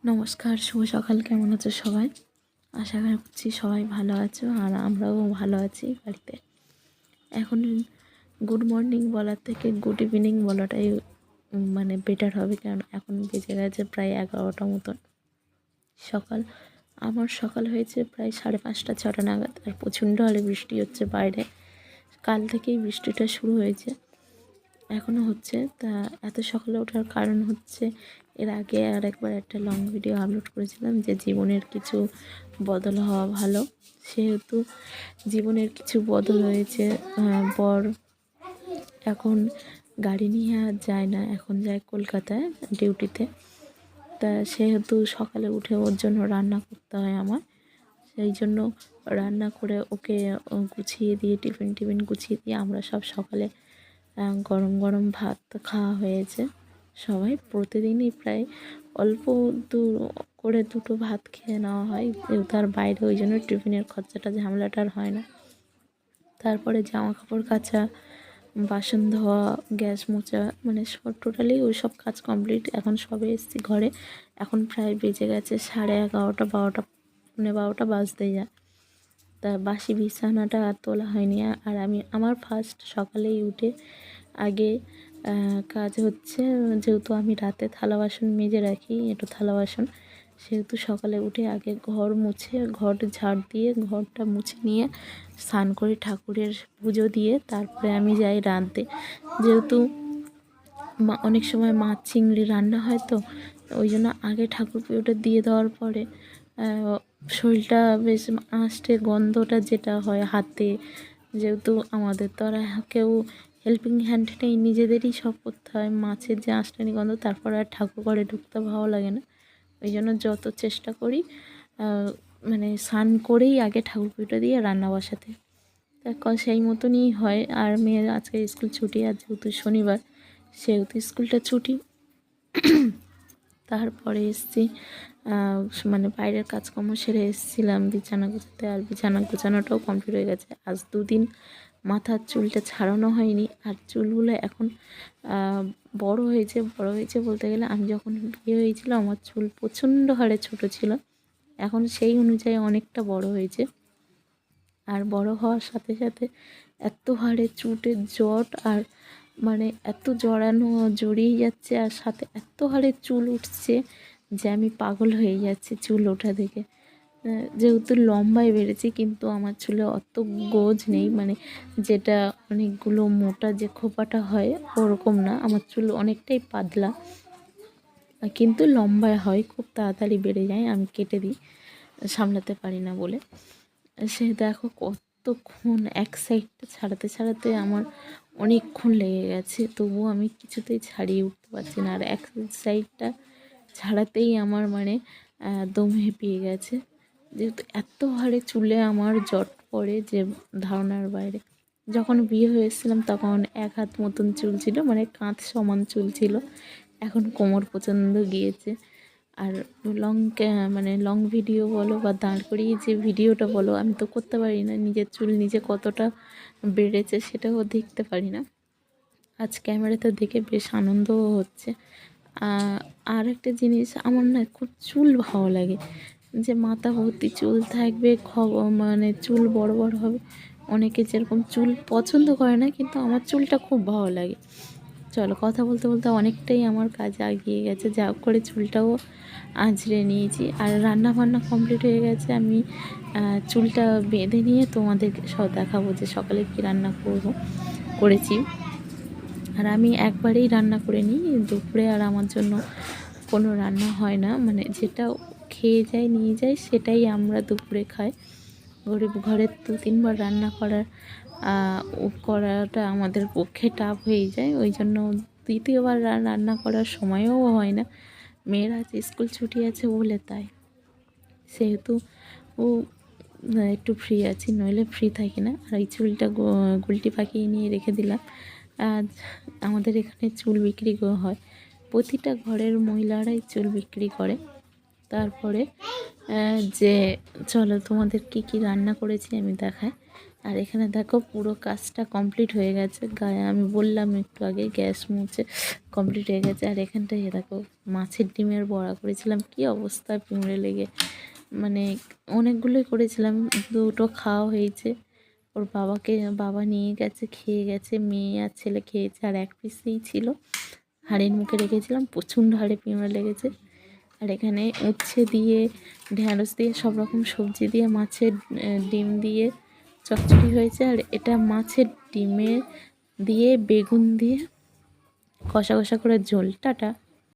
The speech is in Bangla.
নমস্কার, শুভ সকাল। কেমন আছো সবাই? আশা করছি সবাই ভালো আছো, আর আমরাও ভালো আছি বাড়িতে। এখন গুড মর্নিং বলার থেকে গুড ইভিনিং বলাটাই মানে বেটার হবে, কারণ এখন বেজে গেছে প্রায় 11টা মতন সকাল। আমার সকাল হয়েছে প্রায় 5:30-6টা নাগাদ, আর প্রচণ্ড হারে বৃষ্টি হচ্ছে বাইরে। কাল থেকেই বৃষ্টিটা শুরু হয়েছে, এখনও হচ্ছে। তা এত সকালে ওঠার কারণ হচ্ছে, এর আগে আর একবার একটা লং ভিডিও আপলোড করেছিলাম যে জীবনের কিছু বদল হওয়া ভালো। সেহেতু জীবনের কিছু বদল হয়েছে। বর এখন গাড়ি নিয়ে আর যায় না, এখন যায় কলকাতায় ডিউটিতে। তা সেহেতু সকালে উঠে ওর জন্য রান্না করতে হয় আমার। সেই জন্য রান্না করে ওকে গুছিয়ে দিয়ে টিফিন গুছিয়ে দিয়ে আমরা সব সকালে গরম গরম ভাত খাওয়া হয়েছে। সবাই প্রতিদিনই প্রায় অল্প করে দুটো ভাত খেয়ে নেওয়া হয়, তার বাইরে, ওই জন্য টিফিনের খরচাটা ঝামেলাটা আর হয় না। তারপরে জামা কাপড় কাচা, বাসন ধোয়া, গ্যাস মোছা, মানে সব টোটালি ওই সব কাজ কমপ্লিট। এখন সবে এসেছি ঘরে, এখন প্রায় বেজে গেছে 11:30, 12টা, 12:30 বাজতে যায়। তা বাসি বিছানাটা আর তোলা হয়নি। আর আমি আমার ফার্স্ট সকালেই উঠে আগে কাজ হচ্ছে, যেহেতু আমি রাতে থালা বাসন মেজে রাখি, একটু থালা বাসন, সেহেতু সকালে উঠে আগে ঘর মুছে, ঘর ঝাড় দিয়ে ঘরটা মুছে নিয়ে স্নান করে ঠাকুরের পুজো দিয়ে তারপরে আমি যাই রাঁধতে। যেহেতু অনেক সময় মাছ চিংড়ি রান্না হয়, তো ওই জন্য আগে ঠাকুর পুজোটা দিয়ে দেওয়ার পরে শরীরটা বেশ আঁশটে গন্ধটা যেটা হয় হাতে, যেহেতু আমাদের তো আর কেউ হেল্পিং হ্যান্ড নেই, নিজেদেরই সব করতে হয়, মাছের যে আঁশটানি গন্ধ, তারপর আর ঠাকুর ঘরে ঢুকতে ভালো লাগে না। ওই জন্য যত চেষ্টা করি মানে স্নান করেই আগে ঠাকুর পুজোটা দিয়ে রান্না বসাতে। তা সেই মতনই হয়। আর মেয়ের আজকে স্কুল ছুটি, আর যেহেতু শনিবার সেহেতু স্কুলটা ছুটি। তারপরে এসেছি, মানে বাইরের কাজকর্ম সেরে এসেছিলাম বিছানা গোছাতে, আর বিছানা গোছানোটাও কমপ্লিট হয়ে গেছে। আজ 2 দিন মাথার চুলটা ছাড়ানো হয়নি, আর চুলগুলো এখন বড় হয়েছে বলতে গেলে, আমি যখন বিয়ে হয়েছিল আমার চুল প্রচণ্ড হারে ছোট ছিল, এখন সেই অনুযায়ী অনেকটা বড় হয়েছে। আর বড় হওয়ার সাথে সাথে এত হারে চুটের জট, আর মানে এত জড়িয়ে যাচ্ছে, আর সাথে এত হারে চুল উঠছে যে আমি পাগল হয়ে যাচ্ছি চুল ওঠা দেখে। যেহেতু লম্বায় বেড়েছি, কিন্তু আমার চুলে অত গোজ নেই, মানে যেটা অনেকগুলো মোটা যে খোপাটা হয় ওরকম না, আমার চুল অনেকটাই পাতলা, কিন্তু লম্বায় হয়, খুব তাড়াতাড়ি বেড়ে যায়, আমি কেটে দিই, সামলাতে পারি না বলে। সে দেখো কতক্ষণ এক সাইডটা ছাড়াতে আমার অনেকক্ষণ লেগে গেছে, তবুও আমি কিছুতেই ছাড়িয়ে উঠতে পারছি না। আর এক সাইডটা ছাড়াতেই আমার মানে দম হেঁপিয়ে গেছে, যেহেতু এত হারে চুলে আমার জট পড়ে যে ধারণার বাইরে। যখন বিয়ে হয়েছিলাম তখন 1 হাত মতন চুল ছিল, মানে কাঁধ সমান চুল ছিল, এখন কোমর পর্যন্ত গিয়েছে। আর মানে লং ভিডিও বলো বা দাঁড় করিয়ে যে ভিডিওটা বলো, আমি তো করতে পারি না, নিজের চুল নিজে কতটা বেড়েছে সেটাও দেখতে পারি না। আজ ক্যামেরাতে দেখে বেশ আনন্দও হচ্ছে। আর একটা জিনিস, আমার না খুব চুল ভালো লাগে, যে মাথা ভর্তি চুল থাকবে, মানে চুল বড় বড় হবে। অনেকে যেরকম চুল পছন্দ করে না, কিন্তু আমার চুলটা খুব ভালো লাগে। চলো, কথা বলতে বলতে অনেকটাই আমার কাজ এগিয়ে গেছে, যা করে চুলটাও আঁচড়ে নিয়েছি, আর রান্না বান্না কমপ্লিট হয়ে গেছে। আমি চুলটা বেঁধে নিয়ে তোমাদেরকে সব দেখাবো যে সকালে কী রান্না করেছি। আর আমি একবারেই রান্না করে নিই দুপুরে, আর আমার জন্য কোনো রান্না হয় না, মানে যেটা খেয়ে নিয়ে যায় সেটাই আমরা দুপুরে খাই। গরিব ঘরের 2-3 বার রান্না করাটা আমাদের পক্ষে টাফ হয়ে যায়, ওই জন্য দ্বিতীয়বার রান্না করার সময়ও হয় না। মেয়ের আজ স্কুল ছুটি আছে বলে তাই, সেহেতু ও একটু ফ্রি আছি, নইলে ফ্রি থাকি না। আর এই চুলটা গুলটি পাকিয়ে নিয়ে রেখে দিলাম। আজ আমাদের এখানে চুল বিক্রি হয়, প্রতিটা ঘরের মহিলারাই চুল বিক্রি করে। তারপরে যে চলো তোমাদের কি রান্না করেছি আমি দেখাই। আর এখানে দেখো পুরো কাজটা কমপ্লিট হয়ে গেছে, গায়ে আমি বললাম একটু আগে গ্যাস মুছে কমপ্লিট হয়ে গেছে। আর এখানটায় দেখো মাছের ডিমের বড়া করেছিলাম, কি অবস্থা পিঁমড়ে লেগে, মানে অনেকগুলোই করেছিলাম, দুটো খাওয়া হয়েছে। ওর বাবা নিয়ে গেছে, খেয়ে গেছে, মেয়ে আর ছেলে খেয়েছে, আর এক পিসই ছিল হাঁড়ির মুখে রেখেছিলাম, প্রচণ্ড হাড়ে পিঁমড়ে লেগেছে। আর এখানে উচ্ছে দিয়ে, ঢ্যাঁড়স দিয়ে, সব রকম সবজি দিয়ে, মাছের ডিম দিয়ে চচ্চড়ি হয়েছে। আর এটা মাছের ডিমের দিয়ে বেগুন দিয়ে কষা কষা করে ঝোল। টাটা।